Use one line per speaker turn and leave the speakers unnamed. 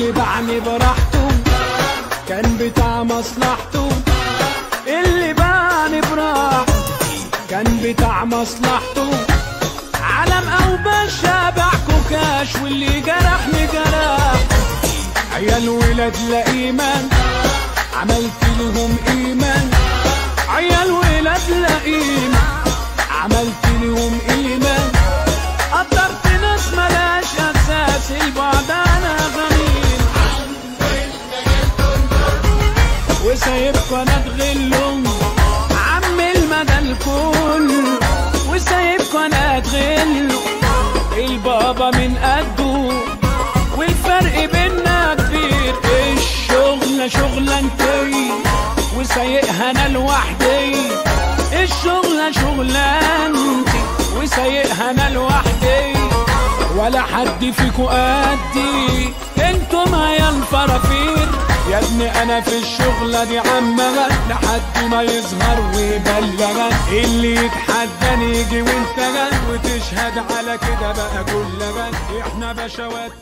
اللي باعني براحته كان بتاع مصلحته، اللي باعني براحته كان بتاع مصلحته. علم او باشا باع كوكاش واللي جرحني جرح. عيال ولاد لا ايمان عملت لهم ايمان، عيال ولاد لا ايمان عملت لهم ايمان. قدرت ناس ملاش اساس البعد انا غميل، وسايبكوا انا اتغلهم عم المدى الكل، وسايبكوا انا اتغلوا البابا من قده، والفرق بينا كبير. الشغلة شغلانتي وسايقها انا لوحدي، الشغلة شغلانتي وسايقها انا لوحدي. ولا حد فيكو قدي انتم عيال فرافير. يا ابني انا في الشغلة دي عمغا لحد ما يظهر ويبلغا، اللي يتحداني يجي وانت وتشهد على كده بقى كل غن. احنا بشوات